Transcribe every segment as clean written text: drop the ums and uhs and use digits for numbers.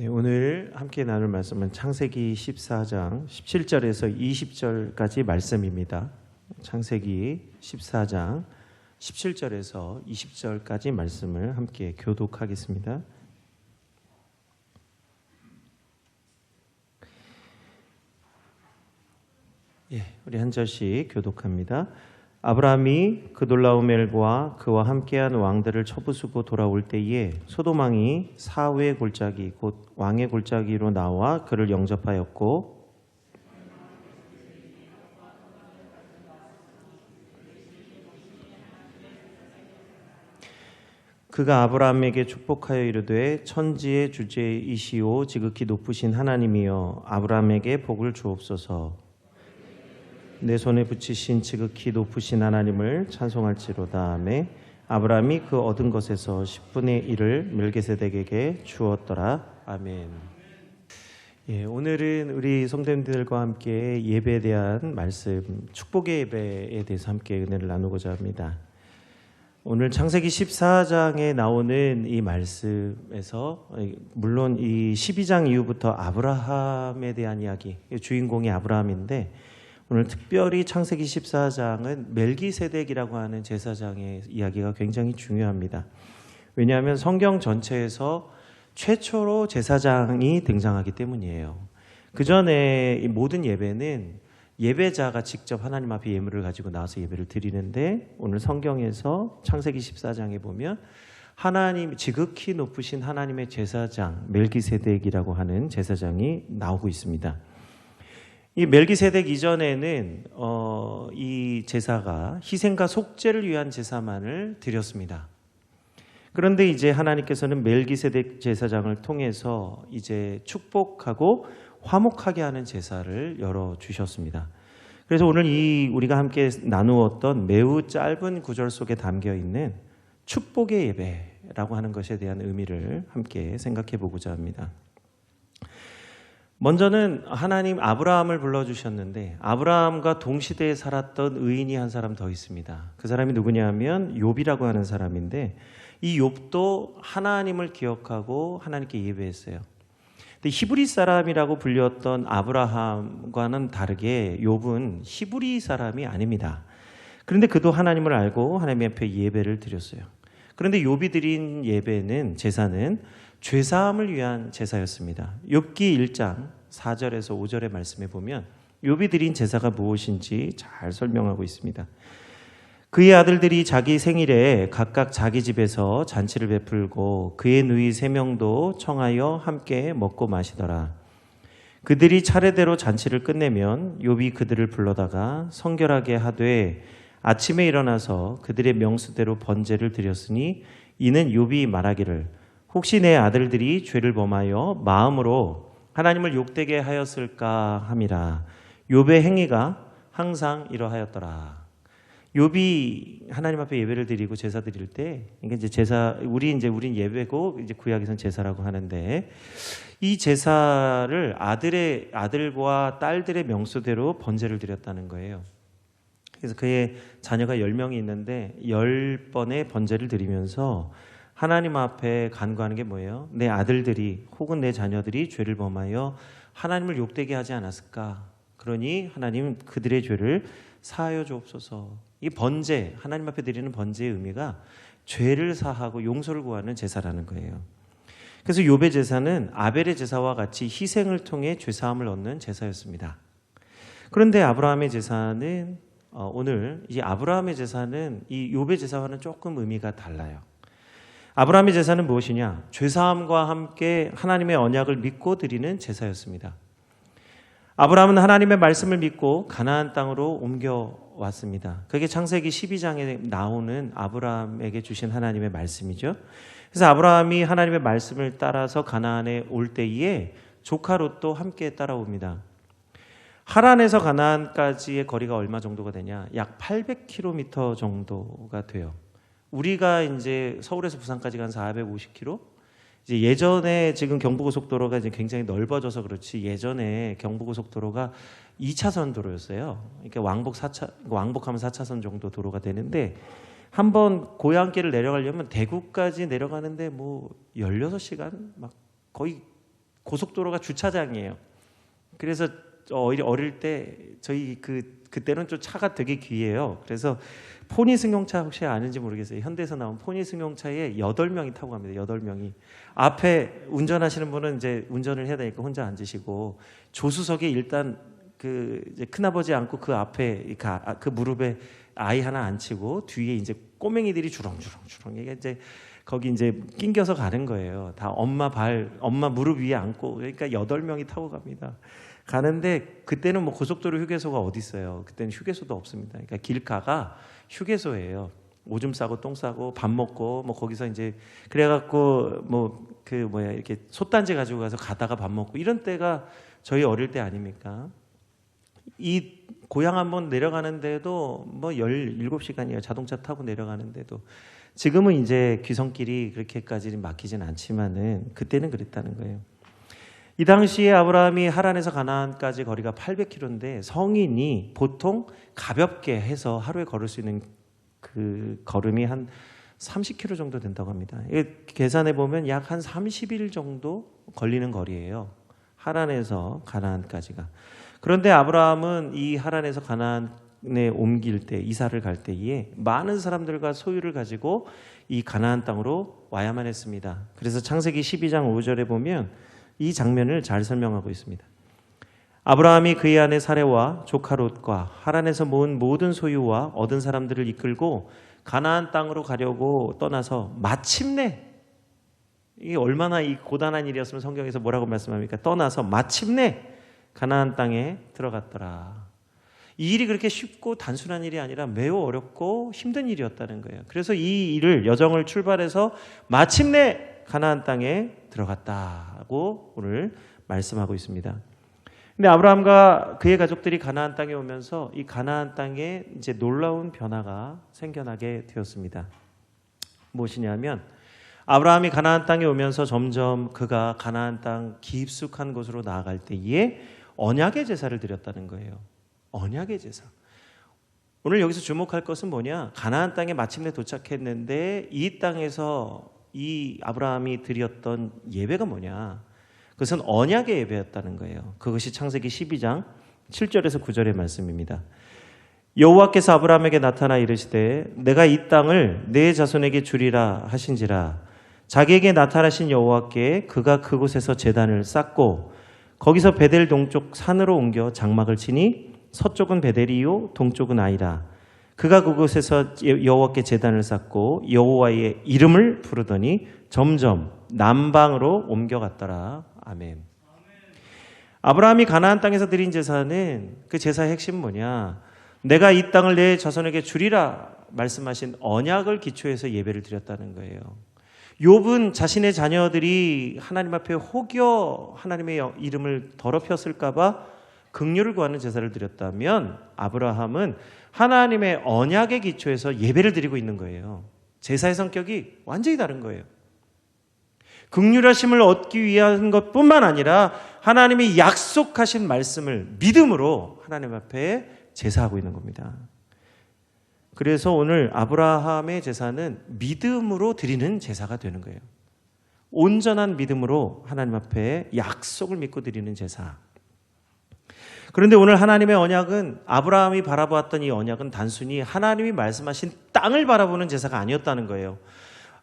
네, 오늘 함께 나눌 말씀은 창세기 14장 17절에서 20절까지 말씀입니다. 창세기 14장 17절에서 20절까지 말씀을 함께 교독하겠습니다. 우리 한 절씩 교독합니다. 아브라함이 그 놀라운 엘과 그와 함께한 왕들을 쳐부수고 돌아올 때에 소돔왕이 사후의 골짜기 곧 왕의 골짜기로 나와 그를 영접하였고 그가 아브라함에게 축복하여 이르되 천지의 주제이시오 지극히 높으신 하나님이여 아브라함에게 복을 주옵소서. 내 손에 붙이신 지극히 높으신 하나님을 찬송할지로다. 아멘. 아브라함이 그 얻은 것에서 10분의 1을 멜기세덱에게 주었더라. 아멘. 오늘은 우리 성도님들과 함께 예배에 대한 말씀, 축복의 예배에 대해서 함께 은혜를 나누고자 합니다. 오늘 창세기 14장에 나오는 이 말씀에서 물론 이 12장 이후부터 아브라함에 대한 이야기, 주인공이 아브라함인데 오늘 특별히 창세기 14장은 멜기세덱이라고 하는 제사장의 이야기가 굉장히 중요합니다. 왜냐하면 성경 전체에서 최초로 제사장이 등장하기 때문이에요. 그 전에 이 모든 예배는 예배자가 직접 하나님 앞에 예물을 가지고 나와서 예배를 드리는데 오늘 성경에서 창세기 14장에 보면 하나님 지극히 높으신 하나님의 제사장 멜기세덱이라고 하는 제사장이 나오고 있습니다. 이 멜기세덱 이전에는 이 제사가 희생과 속죄를 위한 제사만을 드렸습니다. 그런데 이제 하나님께서는 멜기세덱 제사장을 통해서 이제 축복하고 화목하게 하는 제사를 열어 주셨습니다. 그래서 오늘 우리가 함께 나누었던 매우 짧은 구절 속에 담겨 있는 축복의 예배라고 하는 것에 대한 의미를 함께 생각해 보고자 합니다. 먼저는 하나님 아브라함을 불러주셨는데 아브라함과 동시대에 살았던 의인이 한 사람 더 있습니다. 그 사람이 누구냐 하면 욥이라고 하는 사람인데 이 욥도 하나님을 기억하고 하나님께 예배했어요. 근데 히브리 사람이라고 불렸던 아브라함과는 다르게 욥은 히브리 사람이 아닙니다. 그런데 그도 하나님을 알고 하나님 앞에 예배를 드렸어요. 그런데 욥이 드린 예배는 제사는 죄사함을 위한 제사였습니다. 욥기 1장 4절에서 5절의 말씀에 보면 욥이 드린 제사가 무엇인지 잘 설명하고 있습니다. 그의 아들들이 자기 생일에 각각 자기 집에서 잔치를 베풀고 그의 누이 3명도 청하여 함께 먹고 마시더라. 그들이 차례대로 잔치를 끝내면 욥이 그들을 불러다가 성결하게 하되 아침에 일어나서 그들의 명수대로 번제를 드렸으니 이는 욥이 말하기를 혹시 내 아들들이 죄를 범하여 마음으로 하나님을 욕되게 하였을까 함이라. 욥의 행위가 항상 이러하였더라. 욥이 하나님 앞에 예배를 드리고 제사 드릴 때, 이게 이제 제사, 우린 예배고 이제 구약에서는 제사라고 하는데 이 제사를 아들과 딸들의 명수대로 번제를 드렸다는 거예요. 그래서 그의 자녀가 10명이 있는데 10번의 번제를 드리면서 하나님 앞에 간구하는 게 뭐예요? 내 아들들이 혹은 내 자녀들이 죄를 범하여 하나님을 욕되게 하지 않았을까? 그러니 하나님 그들의 죄를 사하여 주옵소서. 이 번제, 하나님 앞에 드리는 번제의 의미가 죄를 사하고 용서를 구하는 제사라는 거예요. 그래서 욥의 제사는 아벨의 제사와 같이 희생을 통해 죄사함을 얻는 제사였습니다. 그런데 아브라함의 제사는 오늘 이 아브라함의 제사는 이 욥의 제사와는 조금 의미가 달라요. 아브라함의 제사는 무엇이냐? 죄사함과 함께 하나님의 언약을 믿고 드리는 제사였습니다. 아브라함은 하나님의 말씀을 믿고 가나안 땅으로 옮겨왔습니다. 그게 창세기 12장에 나오는 아브라함에게 주신 하나님의 말씀이죠. 그래서 아브라함이 하나님의 말씀을 따라서 가나안에 올 때에 조카 롯도 함께 따라옵니다. 하란에서 가나안까지의 거리가 얼마 정도가 되냐? 약 800km 정도가 돼요. 우리가 이제 서울에서 부산까지 간 450km? 이제 예전에 지금 경부고속도로가 이제 굉장히 넓어져서 그렇지 예전에 경부고속도로가 2차선 도로였어요. 그러니까 왕복하면 4차선 정도 도로가 되는데 한번 고향길을 내려가려면 대구까지 내려가는데 뭐 16시간 막 거의 고속도로가 주차장이에요. 그래서 어릴 때 저희 그때는 좀 차가 되게 귀해요. 그래서 포니 승용차 혹시 아는지 모르겠어요. 현대에서 나온 포니 승용차에 8명이 타고 갑니다. 8명이. 앞에 운전하시는 분은 이제 운전을 해야 되니까 혼자 앉으시고, 조수석에 일단 이제 큰아버지 앉고 그 앞에 그 무릎에 아이 하나 앉히고, 뒤에 이제 꼬맹이들이 주렁주렁 이게 이제 거기 이제 낑겨서 가는 거예요. 다 엄마 무릎 위에 앉고. 그러니까 8명이 타고 갑니다. 가는데 그때는 뭐 고속도로 휴게소가 어디 있어요? 그때는 휴게소도 없습니다. 그러니까 길가가 휴게소예요. 오줌 싸고 똥 싸고 밥 먹고 뭐 거기서 이제 그래갖고 이렇게 솥단지 가지고 가서 가다가 밥 먹고 이런 때가 저희 어릴 때 아닙니까? 이 고향 한번 내려가는데도 뭐 17시간이에요. 자동차 타고 내려가는데도. 지금은 이제 귀성길이 그렇게까지는 막히진 않지만은 그때는 그랬다는 거예요. 이 당시에 아브라함이 하란에서 가나안까지 거리가 800km인데 성인이 보통 가볍게 해서 하루에 걸을 수 있는 그 걸음이 한 30km 정도 된다고 합니다. 계산해 보면 약 한 30일 정도 걸리는 거리예요. 하란에서 가나안까지가. 그런데 아브라함은 이 하란에서 가나안에 옮길 때, 이사를 갈 때에 많은 사람들과 소유를 가지고 이 가나안 땅으로 와야만 했습니다. 그래서 창세기 12장 5절에 보면 이 장면을 잘 설명하고 있습니다. 아브라함이 그의 아내 사레와 조카 롯과 하란에서 모은 모든 소유와 얻은 사람들을 이끌고 가나안 땅으로 가려고 떠나서 마침내, 이게 얼마나 이 고단한 일이었으면 성경에서 뭐라고 말씀합니까? 떠나서 마침내 가나안 땅에 들어갔더라. 이 일이 그렇게 쉽고 단순한 일이 아니라 매우 어렵고 힘든 일이었다는 거예요. 그래서 이 일을, 여정을 출발해서 마침내 가나안 땅에 들어갔다고 오늘 말씀하고 있습니다. 근데 아브라함과 그의 가족들이 가나안 땅에 오면서 이 가나안 땅에 이제 놀라운 변화가 생겨나게 되었습니다. 무엇이냐면 아브라함이 가나안 땅에 오면서 점점 그가 가나안 땅 깊숙한 곳으로 나아갈 때에 언약의 제사를 드렸다는 거예요. 언약의 제사. 오늘 여기서 주목할 것은 뭐냐? 가나안 땅에 마침내 도착했는데 이 땅에서 이 아브라함이 드렸던 예배가 뭐냐? 그것은 언약의 예배였다는 거예요. 그것이 창세기 12장 7절에서 9절의 말씀입니다. 여호와께서 아브라함에게 나타나 이르시되 내가 이 땅을 내 자손에게 주리라 하신지라. 자기에게 나타나신 여호와께 그가 그곳에서 제단을 쌓고 거기서 베델 동쪽 산으로 옮겨 장막을 치니 서쪽은 베델이요 동쪽은 아이라. 그가 그곳에서 여호와께 제단을 쌓고 여호와의 이름을 부르더니 점점 남방으로 옮겨갔더라. 아멘. 아브라함이 가나안 땅에서 드린 제사는, 그 제사의 핵심 뭐냐? 내가 이 땅을 내 자손에게 주리라 말씀하신 언약을 기초해서 예배를 드렸다는 거예요. 욥은 자신의 자녀들이 하나님 앞에 혹여 하나님의 이름을 더럽혔을까 봐 긍휼을 구하는 제사를 드렸다면 아브라함은 하나님의 언약의 기초에서 예배를 드리고 있는 거예요. 제사의 성격이 완전히 다른 거예요. 긍휼하심을 얻기 위한 것뿐만 아니라 하나님이 약속하신 말씀을 믿음으로 하나님 앞에 제사하고 있는 겁니다. 그래서 오늘 아브라함의 제사는 믿음으로 드리는 제사가 되는 거예요. 온전한 믿음으로 하나님 앞에 약속을 믿고 드리는 제사. 그런데 오늘 하나님의 언약은, 아브라함이 바라보았던 이 언약은 단순히 하나님이 말씀하신 땅을 바라보는 제사가 아니었다는 거예요.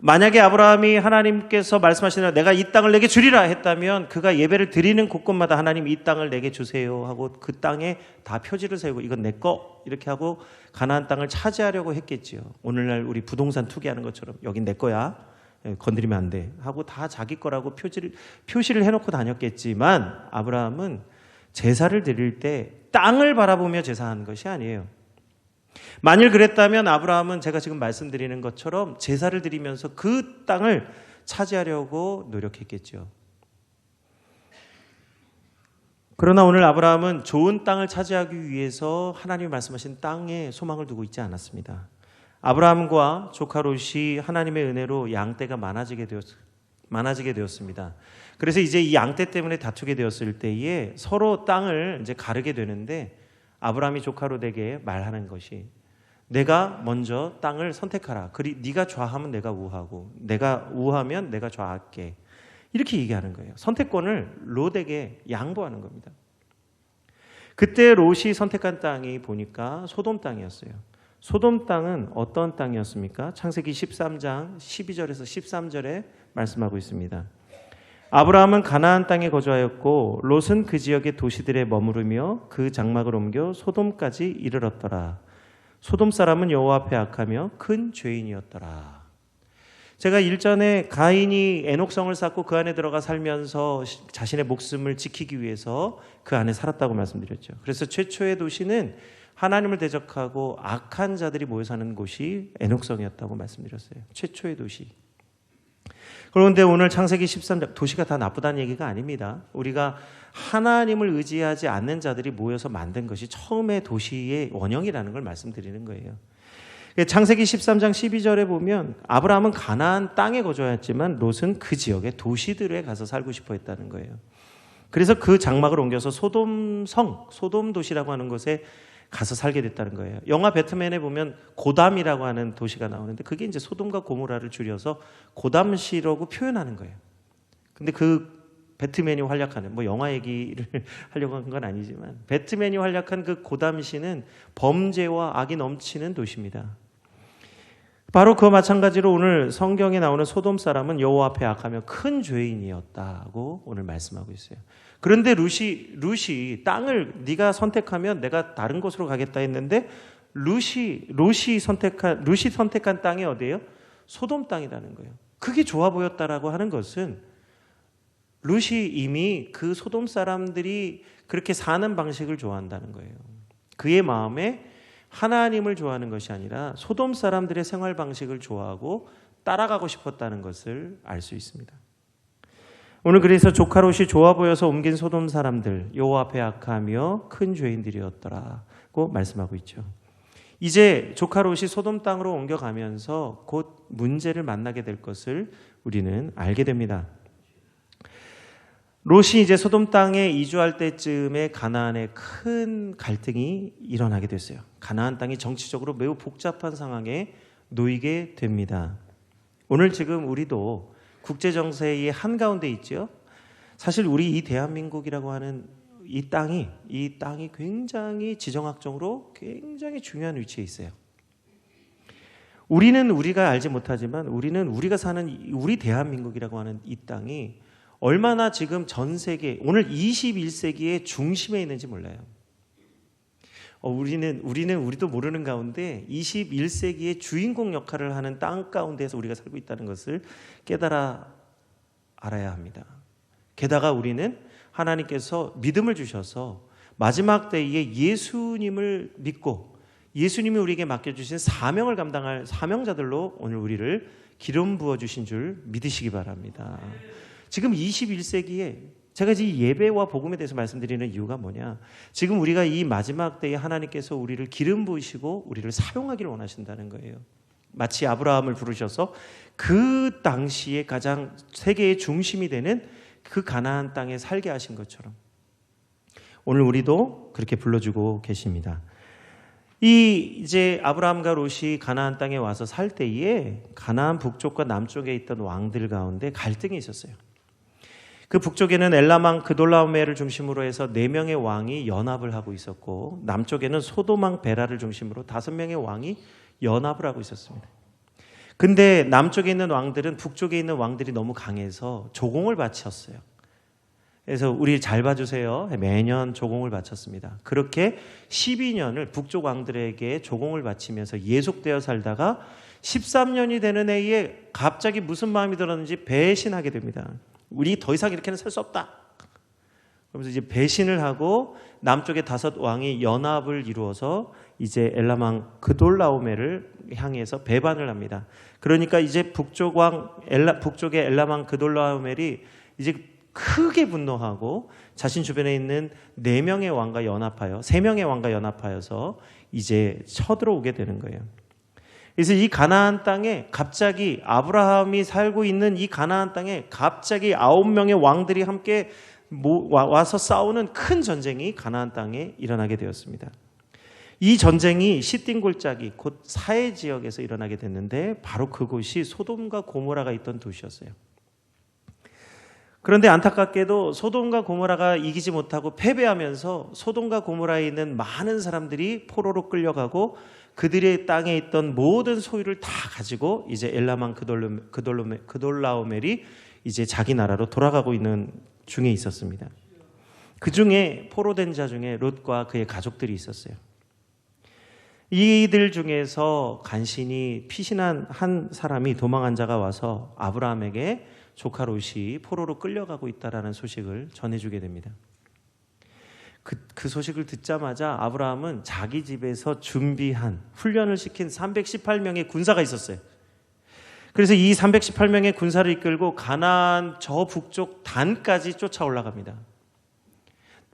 만약에 아브라함이 하나님께서 말씀하시는 내가 이 땅을 내게 주리라 했다면 그가 예배를 드리는 곳곳마다 하나님 이 땅을 내게 주세요 하고 그 땅에 다 표지를 세우고 이건 내 거 이렇게 하고 가나안 땅을 차지하려고 했겠지요. 오늘날 우리 부동산 투기하는 것처럼 여긴 내 거야, 건드리면 안 돼 하고 다 자기 거라고 표시를 해놓고 다녔겠지만 아브라함은 제사를 드릴 때 땅을 바라보며 제사한 것이 아니에요. 만일 그랬다면 아브라함은 제가 지금 말씀드리는 것처럼 제사를 드리면서 그 땅을 차지하려고 노력했겠죠. 그러나 오늘 아브라함은 좋은 땅을 차지하기 위해서 하나님이 말씀하신 땅에 소망을 두고 있지 않았습니다. 아브라함과 조카 롯이 하나님의 은혜로 양떼가 많아지게 되었습니다. 그래서 이제 이 양떼 때문에 다투게 되었을 때에 서로 땅을 이제 가르게 되는데 아브라함이 조카 롯에게 말하는 것이 내가 먼저 땅을 선택하라. 네가 좌하면 내가 우하고 내가 우하면 내가 좌할게. 이렇게 얘기하는 거예요. 선택권을 롯에게 양보하는 겁니다. 그때 롯이 선택한 땅이 보니까 소돔 땅이었어요. 소돔 땅은 어떤 땅이었습니까? 창세기 13장 12절에서 13절에 말씀하고 있습니다. 아브라함은 가나안 땅에 거주하였고 롯은 그 지역의 도시들에 머무르며 그 장막을 옮겨 소돔까지 이르렀더라. 소돔 사람은 여호와 앞에 악하며 큰 죄인이었더라. 제가 일전에 가인이 에녹성을 쌓고 그 안에 들어가 살면서 자신의 목숨을 지키기 위해서 그 안에 살았다고 말씀드렸죠. 그래서 최초의 도시는 하나님을 대적하고 악한 자들이 모여 사는 곳이 에녹성이었다고 말씀드렸어요. 최초의 도시. 그런데 오늘 창세기 13장 도시가 다 나쁘다는 얘기가 아닙니다. 우리가 하나님을 의지하지 않는 자들이 모여서 만든 것이 처음의 도시의 원형이라는 걸 말씀드리는 거예요. 창세기 13장 12절에 보면 아브라함은 가나안 땅에 거주하였지만 롯은 그 지역의 도시들에 가서 살고 싶어 했다는 거예요. 그래서 그 장막을 옮겨서 소돔성, 소돔 도시라고 하는 곳에 가서 살게 됐다는 거예요. 영화 배트맨에 보면 고담이라고 하는 도시가 나오는데 그게 이제 소돔과 고모라를 줄여서 고담시라고 표현하는 거예요. 근데 그 배트맨이 활약하는, 뭐 영화 얘기를 하려고 한 건 아니지만 배트맨이 활약한 그 고담시는 범죄와 악이 넘치는 도시입니다. 바로 그와 마찬가지로 오늘 성경에 나오는 소돔 사람은 여호와 앞에 악하며 큰 죄인이었다고 오늘 말씀하고 있어요. 그런데 룻이 땅을 네가 선택하면 내가 다른 곳으로 가겠다 했는데 룻이 선택한 땅이 어디예요? 소돔 땅이라는 거예요. 그게 좋아 보였다라고 하는 것은 룻이 이미 그 소돔 사람들이 그렇게 사는 방식을 좋아한다는 거예요. 그의 마음에 하나님을 좋아하는 것이 아니라 소돔 사람들의 생활 방식을 좋아하고 따라가고 싶었다는 것을 알 수 있습니다. 오늘 그래서 조카 롯이 좋아 보여서 옮긴 소돔 사람들 여호와 앞에 악하며 큰 죄인들이었더라고 말씀하고 있죠. 이제 조카 롯이 소돔 땅으로 옮겨가면서 곧 문제를 만나게 될 것을 우리는 알게 됩니다. 롯이 이제 소돔 땅에 이주할 때쯤에 가나안에 큰 갈등이 일어나게 됐어요. 가나안 땅이 정치적으로 매우 복잡한 상황에 놓이게 됩니다. 오늘 지금 우리도 국제 정세의 한가운데 있죠. 사실 우리 이 대한민국이라고 하는 이 땅이 굉장히 지정학적으로 굉장히 중요한 위치에 있어요. 우리는 우리가 알지 못하지만 우리가 사는 우리 대한민국이라고 하는 이 땅이 얼마나 지금 전 세계 오늘 21세기의 중심에 있는지 몰라요. 우리도 모르는 가운데 21세기의 주인공 역할을 하는 땅 가운데에서 우리가 살고 있다는 것을 깨달아 알아야 합니다. 게다가 우리는 하나님께서 믿음을 주셔서 마지막 때에 예수님을 믿고 예수님이 우리에게 맡겨주신 사명을 감당할 사명자들로 오늘 우리를 기름 부어주신 줄 믿으시기 바랍니다. 지금 21세기에 제가 이 예배와 복음에 대해서 말씀드리는 이유가 뭐냐? 지금 우리가 이 마지막 때에 하나님께서 우리를 기름 부으시고 우리를 사용하기를 원하신다는 거예요. 마치 아브라함을 부르셔서 그 당시에 가장 세계의 중심이 되는 그 가나안 땅에 살게 하신 것처럼 오늘 우리도 그렇게 불러주고 계십니다. 이제 아브라함과 롯이 가나안 땅에 와서 살 때에 가나안 북쪽과 남쪽에 있던 왕들 가운데 갈등이 있었어요. 그 북쪽에는 엘라망 그돌라오메를 중심으로 해서 4명의 왕이 연합을 하고 있었고 남쪽에는 소돔왕 베라를 중심으로 5명의 왕이 연합을 하고 있었습니다. 근데 남쪽에 있는 왕들은 북쪽에 있는 왕들이 너무 강해서 조공을 바쳤어요. 그래서 우리 잘 봐주세요. 매년 조공을 바쳤습니다. 그렇게 12년을 북쪽 왕들에게 조공을 바치면서 예속되어 살다가 13년이 되는 해에 갑자기 무슨 마음이 들었는지 배신하게 됩니다. 우리 더 이상 이렇게는 살 수 없다. 그러면서 이제 배신을 하고 남쪽의 5 왕이 연합을 이루어서 이제 엘라망 그돌라오메를 향해서 배반을 합니다. 그러니까 이제 북쪽의 엘라망 그돌라오멜이 이제 크게 분노하고 자신 주변에 있는 4명의 왕과 연합하여 3명의 왕과 연합하여서 이제 쳐들어오게 되는 거예요. 그래서 이 가나안 땅에 갑자기 아브라함이 살고 있는 이 가나안 땅에 갑자기 9명의 왕들이 함께 와서 싸우는 큰 전쟁이 가나안 땅에 일어나게 되었습니다. 이 전쟁이 시딘 골짜기 곧 사해 지역에서 일어나게 됐는데 바로 그곳이 소돔과 고모라가 있던 도시였어요. 그런데 안타깝게도 소돔과 고모라가 이기지 못하고 패배하면서 소돔과 고모라에 있는 많은 사람들이 포로로 끌려가고 그들의 땅에 있던 모든 소유를 다 가지고 이제 엘라만 그돌라오멜이 이제 자기 나라로 돌아가고 있는 중에 있었습니다. 그 중에 포로된 자 중에 롯과 그의 가족들이 있었어요. 이들 중에서 간신히 피신한 한 사람이 도망한 자가 와서 아브라함에게 조카 롯이 포로로 끌려가고 있다라는 소식을 전해주게 됩니다. 그 소식을 듣자마자 아브라함은 자기 집에서 준비한 훈련을 시킨 318명의 군사가 있었어요. 그래서 이 318명의 군사를 이끌고 가나안 저 북쪽 단까지 쫓아 올라갑니다.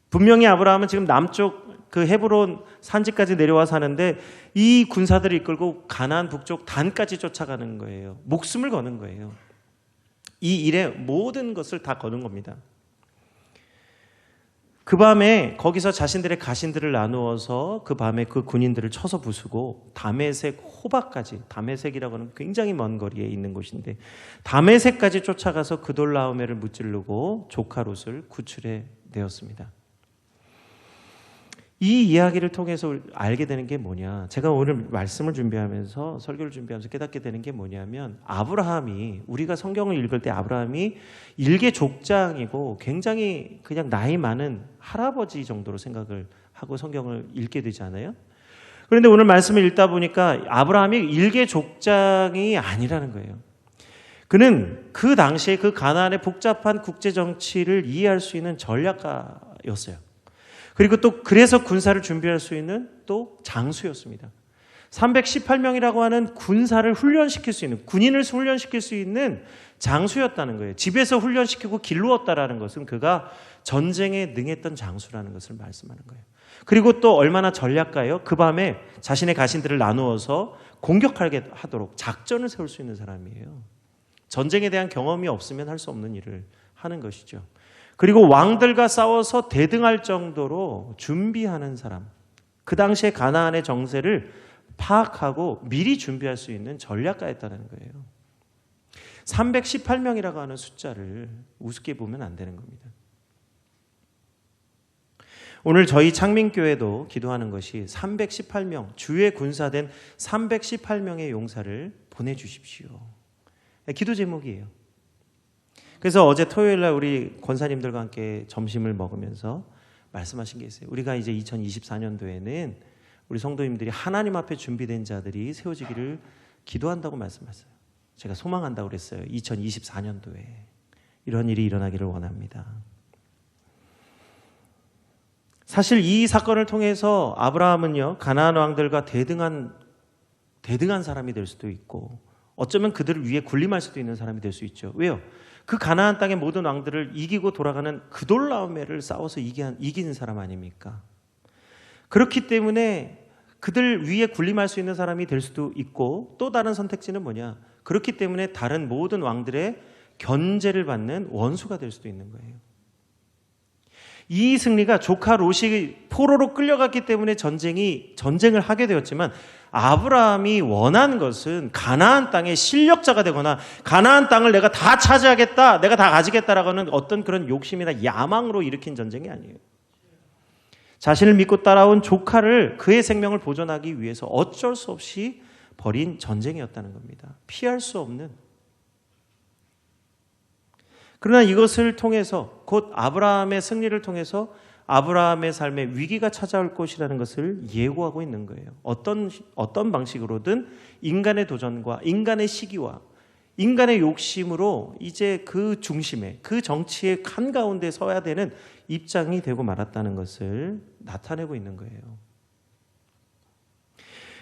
분명히 아브라함은 지금 남쪽 그 헤브론 산지까지 내려와 사는데 이 군사들을 이끌고 가나안 북쪽 단까지 쫓아가는 거예요. 목숨을 거는 거예요. 이 일에 모든 것을 다 거는 겁니다. 그 밤에 거기서 자신들의 가신들을 나누어서 그 밤에 그 군인들을 쳐서 부수고 다메섹 호박까지, 다메섹이라고 하는 굉장히 먼 거리에 있는 곳인데 다메섹까지 쫓아가서 그돌라오멜을 무찌르고 조카 롯을 구출해 내었습니다. 이 이야기를 통해서 알게 되는 게 뭐냐, 제가 오늘 말씀을 준비하면서 설교를 준비하면서 깨닫게 되는 게 뭐냐면 아브라함이, 우리가 성경을 읽을 때 아브라함이 일개 족장이고 굉장히 그냥 나이 많은 할아버지 정도로 생각을 하고 성경을 읽게 되지 않아요? 그런데 오늘 말씀을 읽다 보니까 아브라함이 일개 족장이 아니라는 거예요. 그는 그 당시에 그 가나안의 복잡한 국제 정치를 이해할 수 있는 전략가였어요. 그리고 또 그래서 군사를 준비할 수 있는 또 장수였습니다. 318명이라고 하는 군사를 훈련시킬 수 있는, 군인을 훈련시킬 수 있는 장수였다는 거예요. 집에서 훈련시키고 길루었다라는 것은 그가 전쟁에 능했던 장수라는 것을 말씀하는 거예요. 그리고 또 얼마나 전략가예요? 그 밤에 자신의 가신들을 나누어서 공격하게 하도록 작전을 세울 수 있는 사람이에요. 전쟁에 대한 경험이 없으면 할 수 없는 일을 하는 것이죠. 그리고 왕들과 싸워서 대등할 정도로 준비하는 사람, 그 당시에 가나안의 정세를 파악하고 미리 준비할 수 있는 전략가였다는 거예요. 318명이라고 하는 숫자를 우습게 보면 안 되는 겁니다. 오늘 저희 창민교회도 기도하는 것이 318명, 주의 군사된 318명의 용사를 보내주십시오. 기도 제목이에요. 그래서 어제 토요일 날 우리 권사님들과 함께 점심을 먹으면서 말씀하신 게 있어요. 우리가 이제 2024년도에는 우리 성도님들이 하나님 앞에 준비된 자들이 세워지기를 기도한다고 말씀하셨어요. 제가 소망한다고 그랬어요. 2024년도에 이런 일이 일어나기를 원합니다. 사실 이 사건을 통해서 아브라함은요, 가나안 왕들과 대등한 사람이 될 수도 있고 어쩌면 그들을 위해 군림할 수도 있는 사람이 될 수 있죠. 왜요? 그 가나안 땅의 모든 왕들을 이기고 돌아가는 그돌라오멜을 싸워서 이긴 사람 아닙니까? 그렇기 때문에 그들 위에 군림할 수 있는 사람이 될 수도 있고 또 다른 선택지는 뭐냐? 그렇기 때문에 다른 모든 왕들의 견제를 받는 원수가 될 수도 있는 거예요. 이 승리가 조카 롯이 포로로 끌려갔기 때문에 전쟁을 하게 되었지만 아브라함이 원한 것은 가나안 땅의 실력자가 되거나 가나안 땅을 내가 다 차지하겠다, 내가 다 가지겠다라고 하는 어떤 그런 욕심이나 야망으로 일으킨 전쟁이 아니에요. 자신을 믿고 따라온 조카를, 그의 생명을 보존하기 위해서 어쩔 수 없이 벌인 전쟁이었다는 겁니다. 피할 수 없는. 그러나 이것을 통해서, 곧 아브라함의 승리를 통해서 아브라함의 삶에 위기가 찾아올 것이라는 것을 예고하고 있는 거예요. 어떤 방식으로든 인간의 도전과 인간의 시기와 인간의 욕심으로 이제 그 중심에, 그 정치의 한가운데 서야 되는 입장이 되고 말았다는 것을 나타내고 있는 거예요.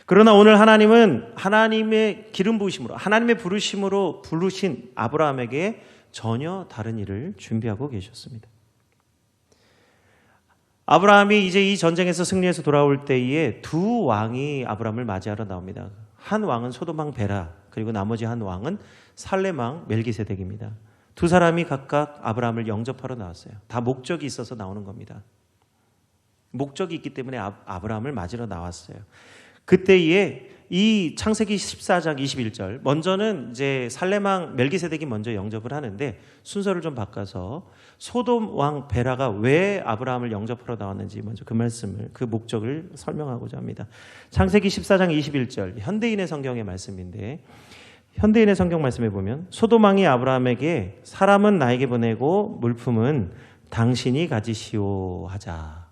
그러나 오늘 하나님은 하나님의 기름 부으심으로, 하나님의 부르심으로 부르신 아브라함에게 전혀 다른 일을 준비하고 계셨습니다. 아브라함이 이제 이 전쟁에서 승리해서 돌아올 때에 두 왕이 아브라함을 맞이하러 나옵니다. 한 왕은 소돔 왕 베라, 그리고 나머지 한 왕은 살렘 왕 멜기세덱입니다. 두 사람이 각각 아브라함을 영접하러 나왔어요. 다 목적이 있어서 나오는 겁니다. 목적이 있기 때문에 아브라함을 맞으러 나왔어요. 그때에 이 창세기 14장 21절 먼저는 이제 살렘왕 멜기세덱이 먼저 영접을 하는데 순서를 좀 바꿔서 소돔 왕 베라가 왜 아브라함을 영접하러 나왔는지 먼저 그 말씀을 그 목적을 설명하고자 합니다. 창세기 14장 21절 현대인의 성경의 말씀인데 현대인의 성경 말씀에 보면 소돔 왕이 아브라함에게 사람은 나에게 보내고 물품은 당신이 가지시오 하자.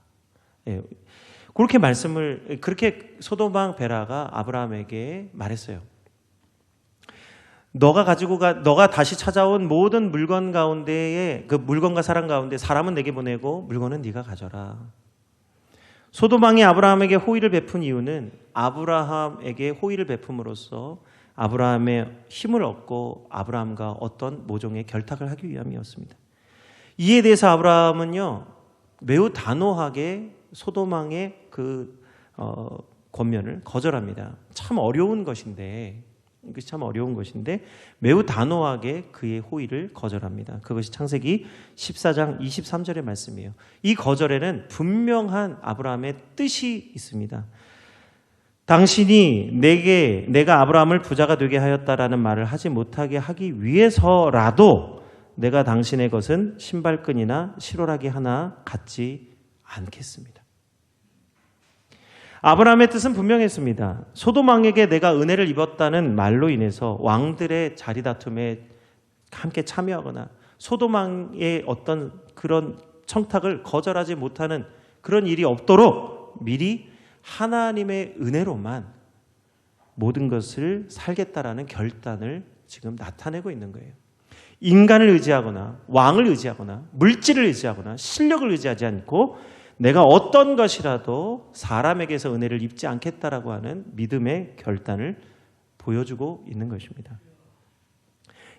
예. 그렇게 소돔 왕 베라가 아브라함에게 말했어요. 너가 다시 찾아온 모든 물건 가운데에 그 물건과 사람 가운데 사람은 내게 보내고 물건은 네가 가져라. 소돔 왕이 아브라함에게 호의를 베푼 이유는 아브라함에게 호의를 베품으로써 아브라함의 힘을 얻고 아브라함과 어떤 모종의 결탁을 하기 위함이었습니다. 이에 대해서 아브라함은요 매우 단호하게 소돔 왕의 그 권면을 거절합니다. 참 어려운 것인데 매우 단호하게 그의 호의를 거절합니다. 그것이 창세기 14장 23절의 말씀이에요. 이 거절에는 분명한 아브라함의 뜻이 있습니다. 당신이 내가 아브라함을 부자가 되게 하였다라는 말을 하지 못하게 하기 위해서라도 내가 당신의 것은 신발끈이나 실오라기 하나 갖지 않겠습니다. 아브라함의 뜻은 분명했습니다. 소돔 왕에게 내가 은혜를 입었다는 말로 인해서 왕들의 자리 다툼에 함께 참여하거나 소돔 왕의 어떤 그런 청탁을 거절하지 못하는 그런 일이 없도록 미리 하나님의 은혜로만 모든 것을 살겠다라는 결단을 지금 나타내고 있는 거예요. 인간을 의지하거나 왕을 의지하거나 물질을 의지하거나 실력을 의지하지 않고 내가 어떤 것이라도 사람에게서 은혜를 입지 않겠다라고 하는 믿음의 결단을 보여주고 있는 것입니다.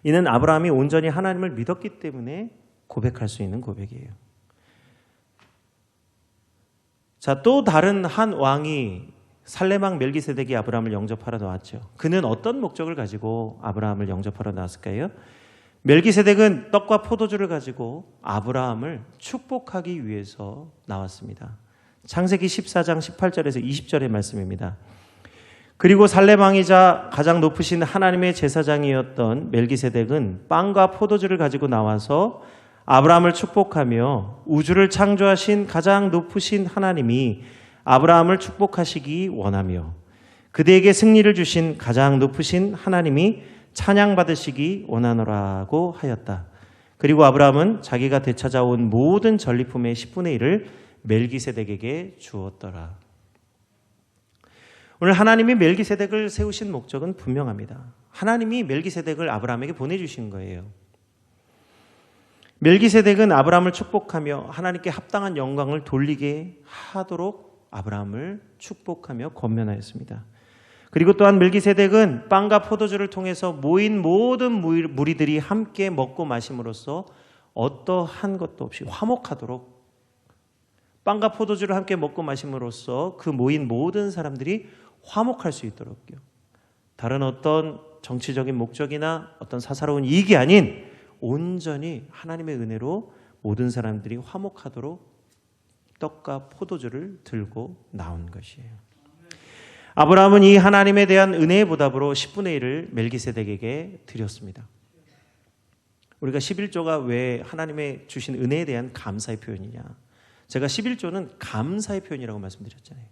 이는 아브라함이 온전히 하나님을 믿었기 때문에 고백할 수 있는 고백이에요. 자, 또 다른 한 왕이 살렘왕 멜기세덱이 아브라함을 영접하러 나왔죠. 그는 어떤 목적을 가지고 아브라함을 영접하러 나왔을까요? 멜기세덱은 떡과 포도주를 가지고 아브라함을 축복하기 위해서 나왔습니다. 창세기 14장 18절에서 20절의 말씀입니다. 그리고 살렘왕이자 가장 높으신 하나님의 제사장이었던 멜기세덱은 빵과 포도주를 가지고 나와서 아브라함을 축복하며 우주를 창조하신 가장 높으신 하나님이 아브라함을 축복하시기 원하며 그대에게 승리를 주신 가장 높으신 하나님이 찬양받으시기 원하노라고 하였다. 그리고 아브라함은 자기가 되찾아온 모든 전리품의 10분의 1을 멜기세덱에게 주었더라. 오늘 하나님이 멜기세덱을 세우신 목적은 분명합니다. 하나님이 멜기세덱을 아브라함에게 보내주신 거예요. 멜기세덱은 아브라함을 축복하며 하나님께 합당한 영광을 돌리게 하도록 아브라함을 축복하며 권면하였습니다. 그리고 또한 멜기세덱은 빵과 포도주를 통해서 모인 모든 무리들이 함께 먹고 마심으로써 어떠한 것도 없이 화목하도록 빵과 포도주를 함께 먹고 마심으로써 그 모인 모든 사람들이 화목할 수 있도록요. 다른 어떤 정치적인 목적이나 어떤 사사로운 이익이 아닌 온전히 하나님의 은혜로 모든 사람들이 화목하도록 떡과 포도주를 들고 나온 것이에요. 아브라함은 이 하나님에 대한 은혜의 보답으로 10분의 1을 멜기세덱에게 드렸습니다. 우리가 11조가 왜 하나님의 주신 은혜에 대한 감사의 표현이냐. 제가 11조는 감사의 표현이라고 말씀드렸잖아요.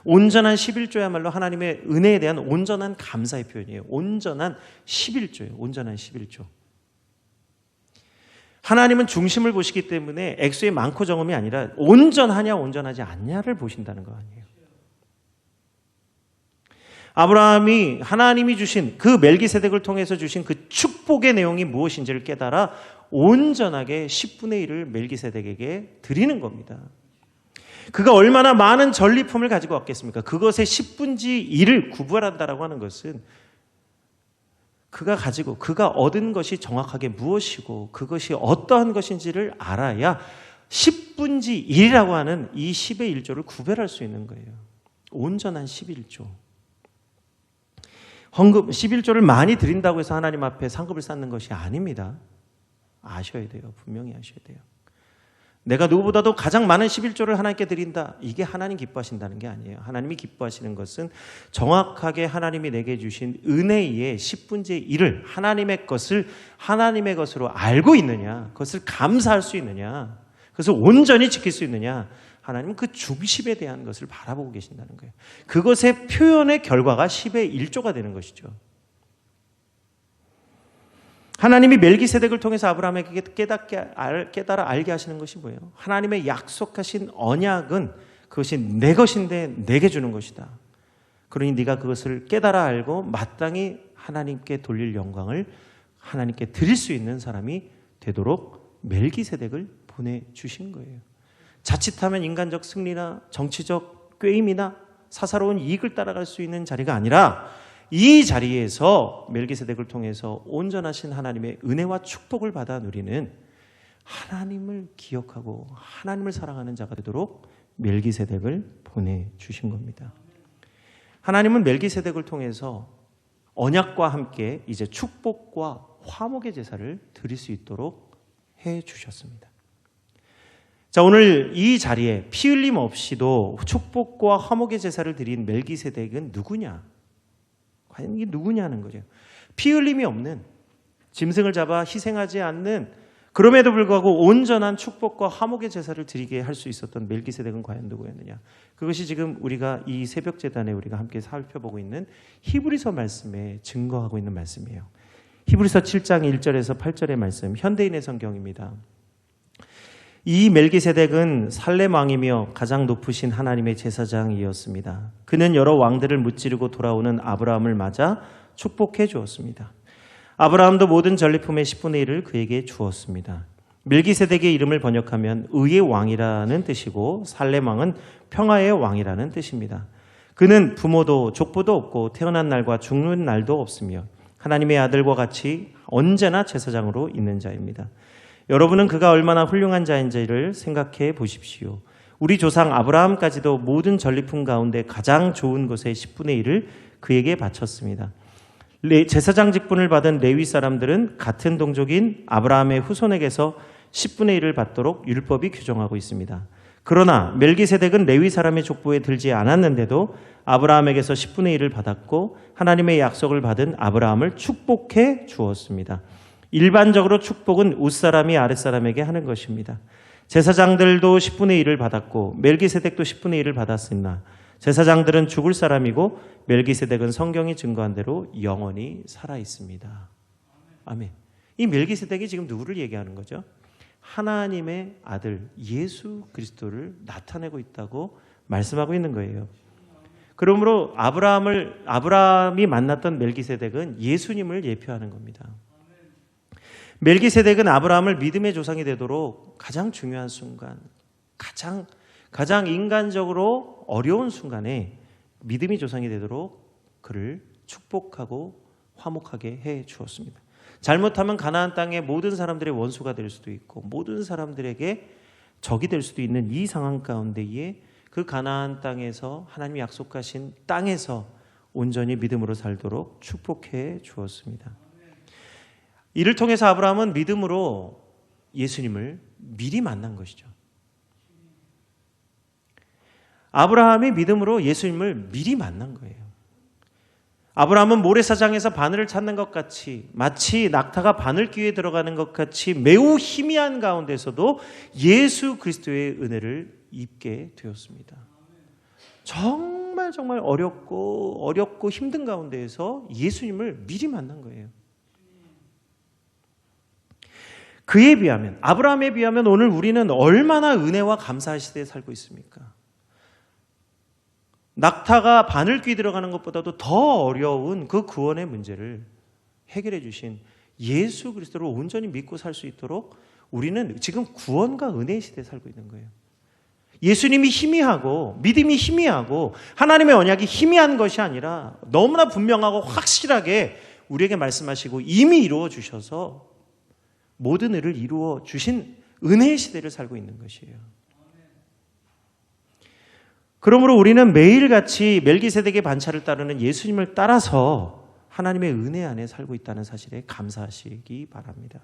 온전한 11조야말로 하나님의 은혜에 대한 온전한 감사의 표현이에요. 온전한 11조예요. 온전한 11조. 하나님은 중심을 보시기 때문에 액수의 많고 적음이 아니라 온전하냐 온전하지 않냐를 보신다는 거 아니에요. 아브라함이 하나님이 주신 그 멜기세덱을 통해서 주신 그 축복의 내용이 무엇인지를 깨달아 온전하게 10분의 1을 멜기세덱에게 드리는 겁니다. 그가 얼마나 많은 전리품을 가지고 왔겠습니까? 그것의 10분의 1을 구별한다라고 하는 것은 그가 얻은 것이 정확하게 무엇이고 그것이 어떠한 것인지를 알아야 10분의 1이라고 하는 이 10의 1조를 구별할 수 있는 거예요. 온전한 11조. 헌금 11조를 많이 드린다고 해서 하나님 앞에 상급을 쌓는 것이 아닙니다. 아셔야 돼요. 분명히 아셔야 돼요. 내가 누구보다도 가장 많은 11조를 하나님께 드린다. 이게 하나님 기뻐하신다는 게 아니에요. 하나님이 기뻐하시는 것은 정확하게 하나님이 내게 주신 은혜의 10분의 1을 하나님의 것을 하나님의 것으로 알고 있느냐, 그것을 감사할 수 있느냐, 그것을 온전히 지킬 수 있느냐, 하나님은 그 중심에 대한 것을 바라보고 계신다는 거예요. 그것의 표현의 결과가 10의 1조가 되는 것이죠. 하나님이 멜기세덱을 통해서 아브라함에게 깨달아 알게 하시는 것이 뭐예요? 하나님의 약속하신 언약은 그것이 내 것인데 내게 주는 것이다. 그러니 네가 그것을 깨달아 알고 마땅히 하나님께 돌릴 영광을 하나님께 드릴 수 있는 사람이 되도록 멜기세덱을 보내주신 거예요. 자칫하면 인간적 승리나 정치적 꾀임이나 사사로운 이익을 따라갈 수 있는 자리가 아니라 이 자리에서 멜기세덱을 통해서 온전하신 하나님의 은혜와 축복을 받아 누리는 하나님을 기억하고 하나님을 사랑하는 자가 되도록 멜기세덱을 보내주신 겁니다. 하나님은 멜기세덱을 통해서 언약과 함께 이제 축복과 화목의 제사를 드릴 수 있도록 해주셨습니다. 자, 오늘 이 자리에 피 흘림 없이도 축복과 화목의 제사를 드린 멜기세덱은 누구냐? 과연 이게 누구냐는 거죠. 피 흘림이 없는, 짐승을 잡아 희생하지 않는, 그럼에도 불구하고 온전한 축복과 화목의 제사를 드리게 할 수 있었던 멜기세덱은 과연 누구였느냐. 그것이 지금 우리가 이 새벽 제단에 우리가 함께 살펴보고 있는 히브리서 말씀에 증거하고 있는 말씀이에요. 히브리서 7장 1절에서 8절의 말씀, 현대인의 성경입니다. 이 멜기세덱은 살렘 왕이며 가장 높으신 하나님의 제사장이었습니다. 그는 여러 왕들을 무찌르고 돌아오는 아브라함을 맞아 축복해 주었습니다. 아브라함도 모든 전리품의 10분의 1을 그에게 주었습니다. 멜기세덱의 이름을 번역하면 의의 왕이라는 뜻이고 살렘 왕은 평화의 왕이라는 뜻입니다. 그는 부모도 족보도 없고 태어난 날과 죽는 날도 없으며 하나님의 아들과 같이 언제나 제사장으로 있는 자입니다. 여러분은 그가 얼마나 훌륭한 자인지를 생각해 보십시오. 우리 조상 아브라함까지도 모든 전리품 가운데 가장 좋은 것의 10분의 1을 그에게 바쳤습니다. 제사장 직분을 받은 레위 사람들은 같은 동족인 아브라함의 후손에게서 10분의 1을 받도록 율법이 규정하고 있습니다. 그러나 멜기세덱은 레위 사람의 족보에 들지 않았는데도 아브라함에게서 10분의 1을 받았고 하나님의 약속을 받은 아브라함을 축복해 주었습니다. 일반적으로 축복은 윗사람이 아랫사람에게 하는 것입니다. 제사장들도 10분의 1을 받았고 멜기세덱도 10분의 1을 받았으나 제사장들은 죽을 사람이고 멜기세덱은 성경이 증거한 대로 영원히 살아 있습니다. 아멘. 이 멜기세덱이 지금 누구를 얘기하는 거죠? 하나님의 아들 예수 그리스도를 나타내고 있다고 말씀하고 있는 거예요. 그러므로 아브라함이 만났던 멜기세덱은 예수님을 예표하는 겁니다. 멜기세덱은 아브라함을 믿음의 조상이 되도록 가장 중요한 순간, 가장 인간적으로 어려운 순간에 믿음의 조상이 되도록 그를 축복하고 화목하게 해 주었습니다. 잘못하면 가나안 땅의 모든 사람들의 원수가 될 수도 있고 모든 사람들에게 적이 될 수도 있는 이 상황 가운데에 그 가나안 땅에서 하나님이 약속하신 땅에서 온전히 믿음으로 살도록 축복해 주었습니다. 이를 통해서 아브라함은 믿음으로 예수님을 미리 만난 것이죠. 아브라함이 믿음으로 예수님을 미리 만난 거예요. 아브라함은 모래사장에서 바늘을 찾는 것 같이, 마치 낙타가 바늘귀에 들어가는 것 같이 매우 희미한 가운데서도 예수 그리스도의 은혜를 입게 되었습니다. 정말 어렵고 힘든 가운데에서 예수님을 미리 만난 거예요. 그에 비하면, 아브라함에 비하면 오늘 우리는 얼마나 은혜와 감사의 시대에 살고 있습니까? 낙타가 바늘귀 들어가는 것보다도 더 어려운 그 구원의 문제를 해결해 주신 예수 그리스도를 온전히 믿고 살 수 있도록 우리는 지금 구원과 은혜의 시대에 살고 있는 거예요. 예수님이 희미하고 믿음이 희미하고 하나님의 언약이 희미한 것이 아니라 너무나 분명하고 확실하게 우리에게 말씀하시고 이미 이루어 주셔서 모든 일을 이루어 주신 은혜의 시대를 살고 있는 것이에요. 그러므로 우리는 매일같이 멜기세덱의 반차를 따르는 예수님을 따라서 하나님의 은혜 안에 살고 있다는 사실에 감사하시기 바랍니다.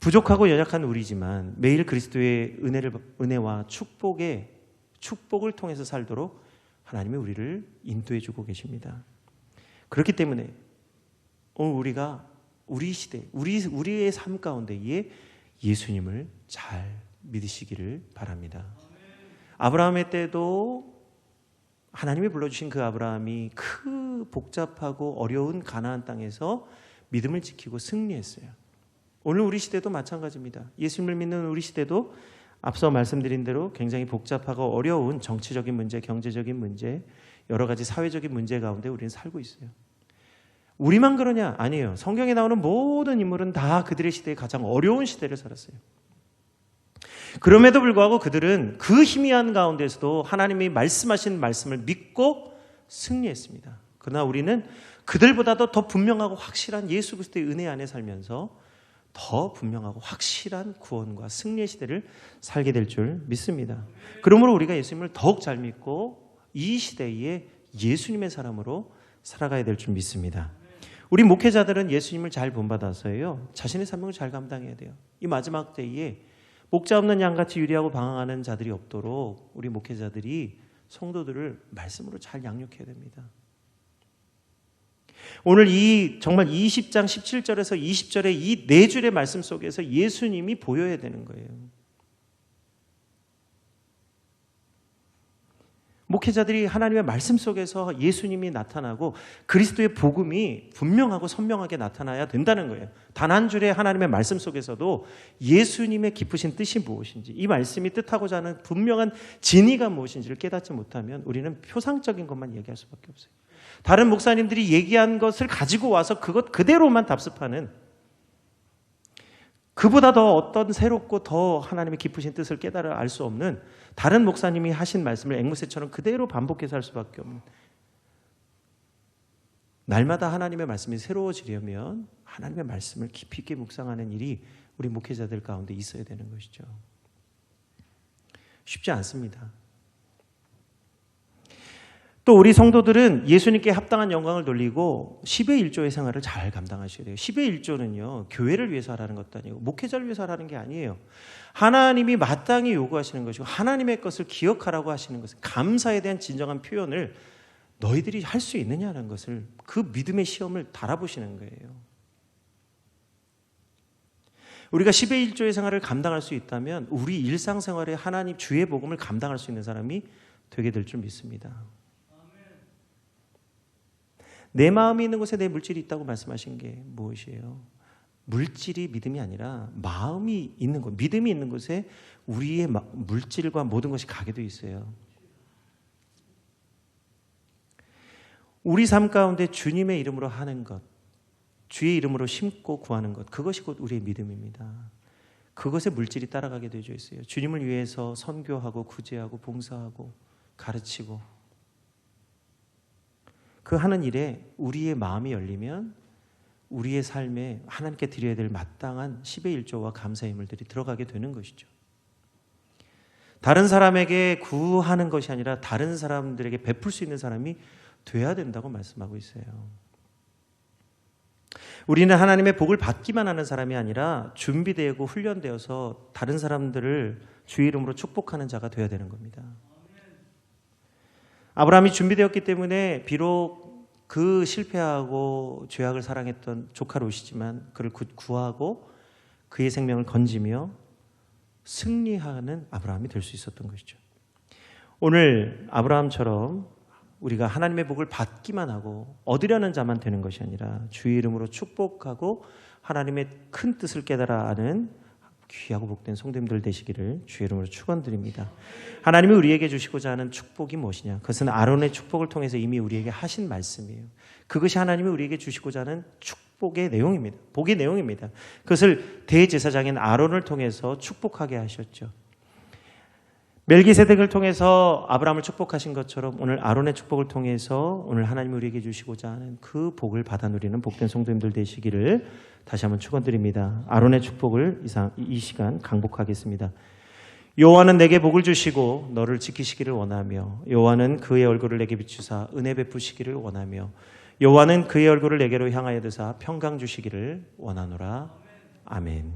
부족하고 연약한 우리지만 매일 그리스도의 은혜와 축복을 통해서 살도록 하나님이 우리를 인도해 주고 계십니다. 그렇기 때문에 오늘 우리가 우리 시대, 우리의 삶 가운데에 예수님을 잘 믿으시기를 바랍니다. 아브라함의 때도 하나님이 불러주신 그 아브라함이 그 복잡하고 어려운 가나안 땅에서 믿음을 지키고 승리했어요. 오늘 우리 시대도 마찬가지입니다. 예수님을 믿는 우리 시대도 앞서 말씀드린 대로 굉장히 복잡하고 어려운 정치적인 문제, 경제적인 문제, 여러 가지 사회적인 문제 가운데 우리는 살고 있어요. 우리만 그러냐? 아니에요. 성경에 나오는 모든 인물은 다 그들의 시대에 가장 어려운 시대를 살았어요. 그럼에도 불구하고 그들은 그 희미한 가운데서도 하나님이 말씀하신 말씀을 믿고 승리했습니다. 그러나 우리는 그들보다도 더 분명하고 확실한 예수 그리스도의 은혜 안에 살면서 더 분명하고 확실한 구원과 승리의 시대를 살게 될 줄 믿습니다. 그러므로 우리가 예수님을 더욱 잘 믿고 이 시대에 예수님의 사람으로 살아가야 될 줄 믿습니다. 우리 목회자들은 예수님을 잘 본받아서요, 자신의 사명을 잘 감당해야 돼요. 이 마지막 때에 목자 없는 양같이 유리하고 방황하는 자들이 없도록 우리 목회자들이 성도들을 말씀으로 잘 양육해야 됩니다. 오늘 정말 20장 17절에서 20절의 이 네 줄의 말씀 속에서 예수님이 보여야 되는 거예요. 목회자들이 하나님의 말씀 속에서 예수님이 나타나고 그리스도의 복음이 분명하고 선명하게 나타나야 된다는 거예요. 단 한 줄의 하나님의 말씀 속에서도 예수님의 깊으신 뜻이 무엇인지, 이 말씀이 뜻하고자 하는 분명한 진의가 무엇인지를 깨닫지 못하면 우리는 표상적인 것만 얘기할 수밖에 없어요. 다른 목사님들이 얘기한 것을 가지고 와서 그것 그대로만 답습하는, 그보다 더 어떤 새롭고 더 하나님의 깊으신 뜻을 깨달아 알 수 없는 다른 목사님이 하신 말씀을 앵무새처럼 그대로 반복해서 할 수밖에 없는, 날마다 하나님의 말씀이 새로워지려면 하나님의 말씀을 깊이 있게 묵상하는 일이 우리 목회자들 가운데 있어야 되는 것이죠. 쉽지 않습니다. 또 우리 성도들은 예수님께 합당한 영광을 돌리고 10의 1조의 생활을 잘 감당하셔야 돼요. 10의 1조는요, 교회를 위해서 하라는 것도 아니고 목회자를 위해서 하라는 게 아니에요. 하나님이 마땅히 요구하시는 것이고 하나님의 것을 기억하라고 하시는 것은 감사에 대한 진정한 표현을 너희들이 할 수 있느냐는 것을, 그 믿음의 시험을 달아보시는 거예요. 우리가 10의 1조의 생활을 감당할 수 있다면 우리 일상생활에 하나님 주의 복음을 감당할 수 있는 사람이 되게 될 줄 믿습니다. 내 마음이 있는 곳에 내 물질이 있다고 말씀하신 게 무엇이에요? 물질이 믿음이 아니라 마음이 있는 곳, 믿음이 있는 곳에 우리의 물질과 모든 것이 가게 돼 있어요. 우리 삶 가운데 주님의 이름으로 하는 것, 주의 이름으로 심고 구하는 것, 그것이 곧 우리의 믿음입니다. 그것에 물질이 따라가게 되어 있어요. 주님을 위해서 선교하고 구제하고 봉사하고 가르치고 그 하는 일에 우리의 마음이 열리면 우리의 삶에 하나님께 드려야 될 마땅한 10의 1조와 감사의 물들이 들어가게 되는 것이죠. 다른 사람에게 구하는 것이 아니라 다른 사람들에게 베풀 수 있는 사람이 돼야 된다고 말씀하고 있어요. 우리는 하나님의 복을 받기만 하는 사람이 아니라 준비되고 훈련되어서 다른 사람들을 주의 이름으로 축복하는 자가 돼야 되는 겁니다. 아브라함이 준비되었기 때문에 비록 그 실패하고 죄악을 사랑했던 조카 롯이지만 그를 구하고 그의 생명을 건지며 승리하는 아브라함이 될 수 있었던 것이죠. 오늘 아브라함처럼 우리가 하나님의 복을 받기만 하고 얻으려는 자만 되는 것이 아니라 주의 이름으로 축복하고 하나님의 큰 뜻을 깨달아 아는 귀하고 복된 성도님들 되시기를 주의 이름으로 축원드립니다. 하나님이 우리에게 주시고자 하는 축복이 무엇이냐? 그것은 아론의 축복을 통해서 이미 우리에게 하신 말씀이에요. 그것이 하나님이 우리에게 주시고자 하는 축복의 내용입니다. 복의 내용입니다. 그것을 대제사장인 아론을 통해서 축복하게 하셨죠. 멜기세덱을 통해서 아브라함을 축복하신 것처럼 오늘 아론의 축복을 통해서 오늘 하나님이 우리에게 주시고자 하는 그 복을 받아 누리는 복된 성도님들 되시기를 다시 한번 축원드립니다. 아론의 축복을 이 시간 강복하겠습니다. 여호와는 내게 복을 주시고 너를 지키시기를 원하며 여호와는 그의 얼굴을 내게 비추사 은혜 베푸시기를 원하며 여호와는 그의 얼굴을 내게로 향하여 드사 평강 주시기를 원하노라. 아멘.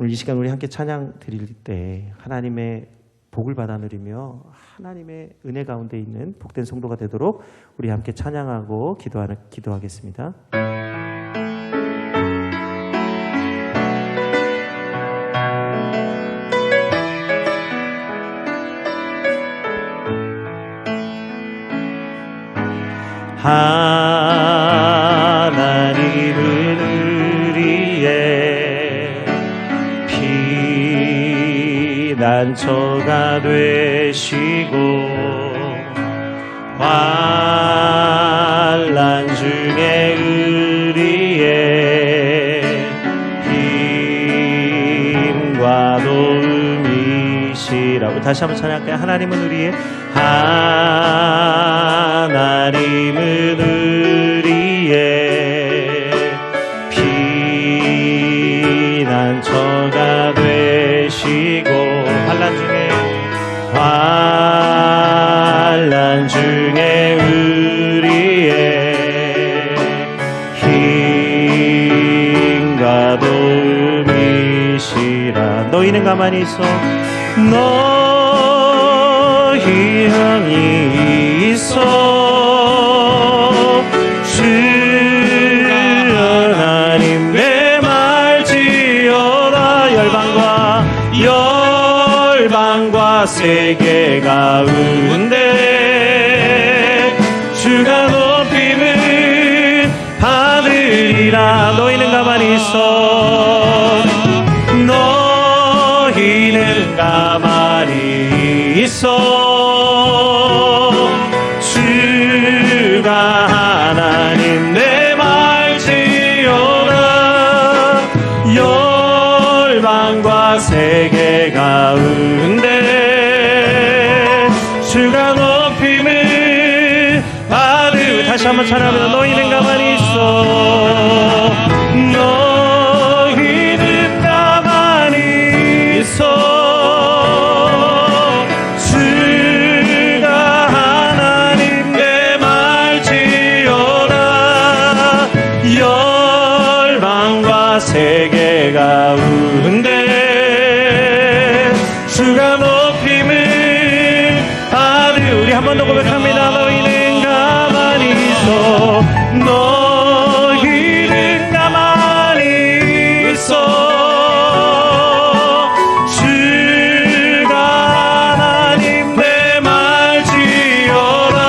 오늘 이 시간 우리 함께 찬양 드릴 때 하나님의 복을 받아 누리며 하나님의 은혜 가운데 있는 복된 성도가 되도록 우리 함께 찬양하고 기도하겠습니다. 하나님은 우리의 피난처가 되시고 환난 중에 우리의 힘과 도움이시라고 다시 한번 찬양할까요? 하나님은 우리의 하나님은 우리의 피난처가 되시고 환난 중에 우리의 힘과 도움이시라. 너희는 가만히 있어. 너희 향이 있어 주 하나님 내 말지어다. 열방과 세계 가운데 주가 높임을 받으리라. 너희는 가만히 있어. 너희는 가만히 있어 주가 하나님 내 말지어다. 열방과 세계 가운데 주가 높임을 받으. 다시 한번 찬양합니다. 너희는 가만히 있어. 너희는 가만히 있어 세계 가운데 주가 높임을 받으. 우리 한 번 더 고백합니다. 너희는 가만히 있어. 너희는 가만히 있어 주가 하나님 내 말지어다.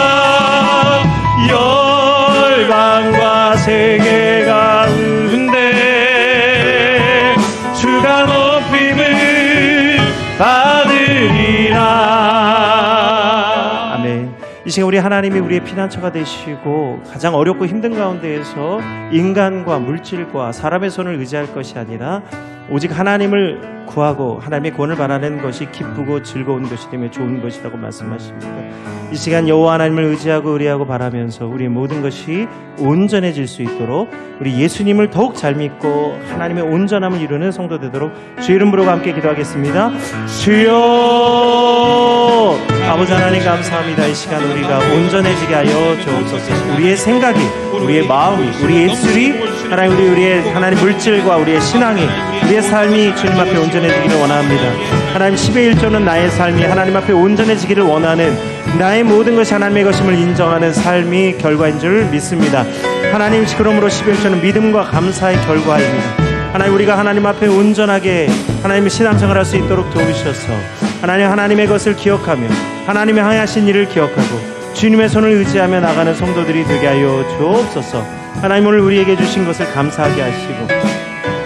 열방과 세계 가운데 주가 높임을 받으리라. 아멘. 이 시간 우리 하나님이 우리의 피난처가 되시고 가장 어렵고 힘든 가운데에서 인간과 물질과 사람의 손을 의지할 것이 아니라 오직 하나님을 구하고 하나님의 구원을 바라는 것이 기쁘고 즐거운 것이 되며 좋은 것이라고 말씀하십니다. 이 시간 여호와 하나님을 의지하고 의뢰하고 바라면서 우리의 모든 것이 온전해질 수 있도록 우리 예수님을 더욱 잘 믿고 하나님의 온전함을 이루는 성도 되도록 주의 이름 부르고 함께 기도하겠습니다. 주여. 아버지 하나님 감사합니다. 이 시간 우리가 온전해지게 하여 주옵소서. 우리의 생각이, 우리의 마음이, 우리의 입술이 하나님 우리의 하나님 물질과 우리의 신앙이, 우리의 삶이 주님 앞에 온전해지기를 원합니다. 하나님 10의 1조는 나의 삶이 하나님 앞에 온전해지기를 원하는, 나의 모든 것이 하나님의 것임을 인정하는 삶이 결과인 줄 믿습니다. 하나님 그러므로 10의 1조는 믿음과 감사의 결과입니다. 하나님 우리가 하나님 앞에 온전하게 하나님의 신앙생활을 할 수 있도록 도우셔서 하나님의 것을 기억하며 하나님의 행하신 일을 기억하고 주님의 손을 의지하며 나가는 성도들이 되게 하여 주옵소서. 하나님 오늘 우리에게 주신 것을 감사하게 하시고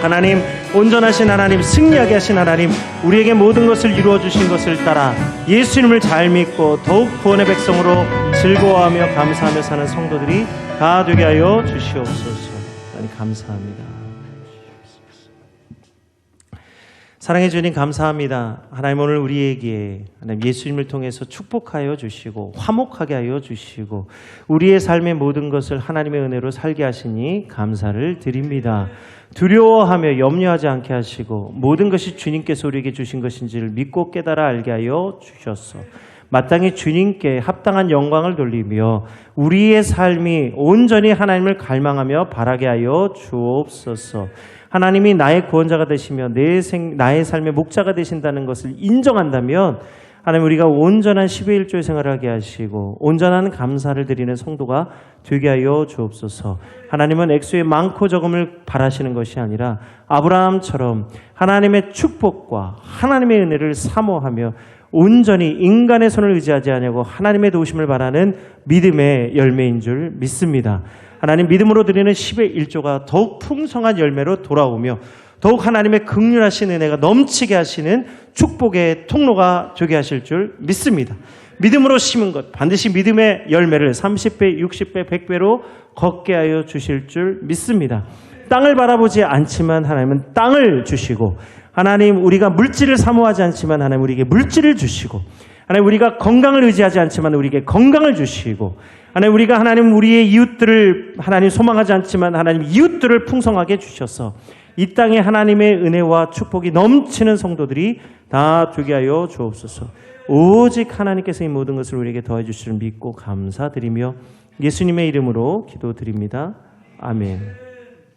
하나님 온전하신 하나님, 승리하게 하신 하나님, 우리에게 모든 것을 이루어 주신 것을 따라 예수님을 잘 믿고 더욱 구원의 백성으로 즐거워하며 감사하며 사는 성도들이 다 되게 하여 주시옵소서. 하나님 감사합니다. 사랑해 주님 감사합니다. 하나님 오늘 우리에게 하나님 예수님을 통해서 축복하여 주시고 화목하게 하여 주시고 우리의 삶의 모든 것을 하나님의 은혜로 살게 하시니 감사를 드립니다. 두려워하며 염려하지 않게 하시고 모든 것이 주님께서 우리에게 주신 것인지를 믿고 깨달아 알게 하여 주셨소. 마땅히 주님께 합당한 영광을 돌리며 우리의 삶이 온전히 하나님을 갈망하며 바라게 하여 주옵소서. 하나님이 나의 구원자가 되시며 나의 삶의 목자가 되신다는 것을 인정한다면 하나님, 우리가 온전한 10의 1조의 생활을 하게 하시고 온전한 감사를 드리는 성도가 되게 하여 주옵소서. 하나님은 액수의 많고 적음을 바라시는 것이 아니라 아브라함처럼 하나님의 축복과 하나님의 은혜를 사모하며 온전히 인간의 손을 의지하지 아니하고 하나님의 도우심을 바라는 믿음의 열매인 줄 믿습니다. 하나님, 믿음으로 드리는 10의 1조가 더욱 풍성한 열매로 돌아오며 더욱 하나님의 긍휼하신 은혜가 넘치게 하시는 축복의 통로가 되게 하실 줄 믿습니다. 믿음으로 심은 것 반드시 믿음의 열매를 30배, 60배, 100배로 걷게 하여 주실 줄 믿습니다. 땅을 바라보지 않지만 하나님은 땅을 주시고, 하나님, 우리가 물질을 사모하지 않지만 하나님 우리에게 물질을 주시고, 하나님, 우리가 건강을 의지하지 않지만 우리에게 건강을 주시고, 하나님, 우리가 하나님 우리의 이웃들을 하나님 소망하지 않지만 하나님 이웃들을 풍성하게 주셔서 이 땅에 하나님의 은혜와 축복이 넘치는 성도들이 다 되게 하여 주옵소서. 오직 하나님께서 이 모든 것을 우리에게 더해 주시를 믿고 감사드리며 예수님의 이름으로 기도드립니다. 아멘.